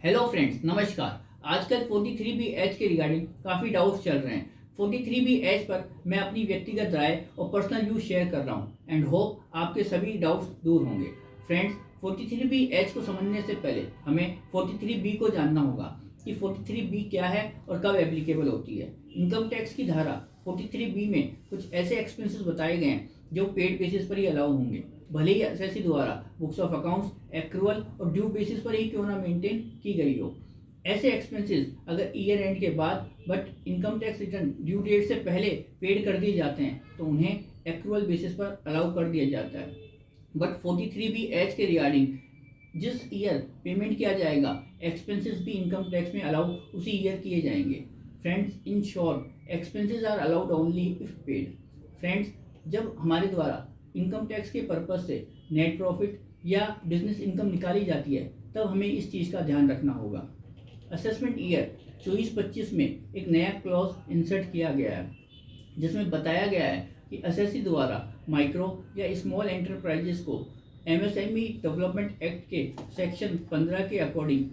Hello friends, नमस्कार। आजकल 43B के रिगार्डिंग काफ़ी डाउट्स चल रहे हैं। 43B पर मैं अपनी व्यक्तिगत राय और पर्सनल व्यू शेयर कर रहा हूँ एंड होप आपके सभी डाउट्स दूर होंगे। फ्रेंड्स, 43B को समझने से पहले हमें 43B को जानना होगा कि 43B क्या है और कब एप्लीकेबल होती है। इनकम टैक्स की धारा 43B में कुछ ऐसे एक्सपेंसेस बताए गए हैं जो पेड बेसिस पर ही अलाउ होंगे, भले ही एसएससी द्वारा बुक्स ऑफ अकाउंट्स, एक्रूअल और ड्यू बेसिस पर ही क्यों ना मेंटेन की गई हो। ऐसे एक्सपेंसेस अगर ईयर एंड के बाद but income tax return due date से पहले पेड कर दिए जाते हैं तो उन्हें एक्रूअल बेसिस पर अलाउ कर दिया जाता है। बट 43B के रिगार्डिंग जिस ईयर पेमेंट किया जाएगा, एक्सपेंसेस भी इनकम टैक्स में अलाउ उसी ईयर किए जाएंगे। Friends, in short expenses are allowed only if paid. Friends, जब हमारे द्वारा इनकम टैक्स के पर्पज से नेट प्रॉफिट या बिजनेस इनकम निकाली जाती है तब हमें इस चीज़ का ध्यान रखना होगा। असेसमेंट ईयर 24-25 में एक नया क्लॉज इंसर्ट किया गया है जिसमें बताया गया है कि एसएससी द्वारा माइक्रो या स्मॉल एंटरप्राइजेस को एमएसएमई डेवलपमेंट एक्ट के सेक्शन 15 के अकॉर्डिंग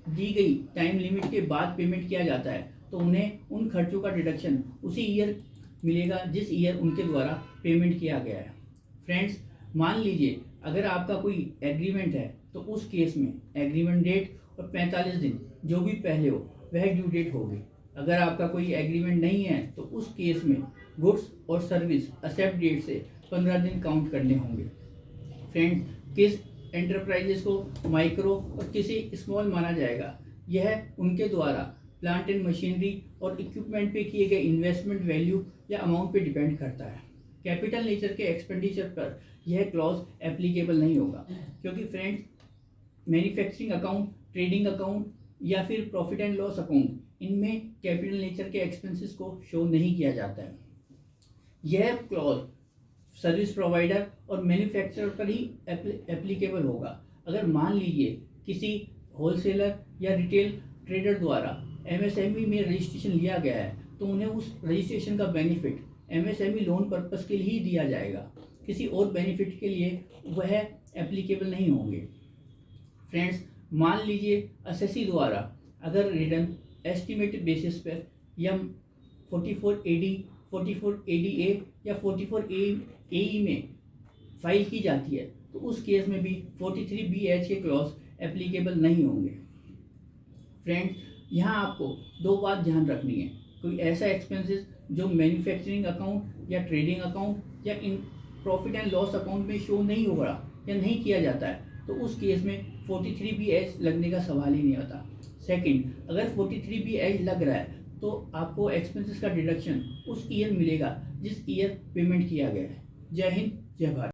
दी गई टाइम लिमिट के बाद पेमेंट किया जाता है तो उन्हें उन खर्चों का डिडक्शन उसी ईयर मिलेगा जिस ईयर उनके द्वारा पेमेंट किया गया है। फ्रेंड्स, मान लीजिए अगर आपका कोई एग्रीमेंट है तो उस केस में एग्रीमेंट डेट और 45 दिन जो भी पहले हो वह ड्यू डेट होगी। अगर आपका कोई एग्रीमेंट नहीं है तो उस केस में गुड्स और सर्विस एक्सेप्ट डेट से 15 दिन काउंट करने होंगे। फ्रेंड्स, किस एंटरप्राइजेस को माइक्रो और किसी स्मॉल माना जाएगा, यह उनके द्वारा प्लांट एंड मशीनरी और इक्विपमेंट पे किए गए इन्वेस्टमेंट वैल्यू या अमाउंट पे डिपेंड करता है। कैपिटल नेचर के एक्सपेंडिचर पर यह क्लॉज एप्लीकेबल नहीं होगा क्योंकि friends, manufacturing account, trading account या फिर प्रॉफिट एंड लॉस अकाउंट, इनमें कैपिटल नेचर के एक्सपेंसेस को शो नहीं किया जाता है। यह क्लॉज सर्विस प्रोवाइडर और मैन्युफैक्चरर पर ही एप्लीकेबल होगा। अगर मान लीजिए किसी होलसेलर या रिटेल ट्रेडर द्वारा एमएसएमई में रजिस्ट्रेशन लिया गया है तो उन्हें उस रजिस्ट्रेशन का बेनिफिट एमएसएमई लोन पर्पस के लिए ही दिया जाएगा, किसी और बेनिफिट के लिए वह एप्लीकेबल नहीं होंगे। फ्रेंड्स, मान लीजिए एसएससी द्वारा अगर रिटर्न एस्टिमेटेड बेसिस पर या 44AD, 44ADA या 44AE में फाइल की जाती है तो उस केस में भी 43B के क्लॉज एप्लीकेबल नहीं होंगे। फ्रेंड्स, यहाँ आपको दो बात ध्यान रखनी है। कोई ऐसा एक्सपेंसेस जो मैन्युफैक्चरिंग अकाउंट या ट्रेडिंग अकाउंट या in profit and loss account में शो नहीं हो रहा या नहीं किया जाता है तो उस केस में 43B लगने का सवाल ही नहीं आता। सेकंड, अगर 43B लग रहा है तो आपको एक्सपेंसेस का डिडक्शन उस ईयर मिलेगा जिस ईयर पेमेंट किया गया है। जय हिंद, जय भारत।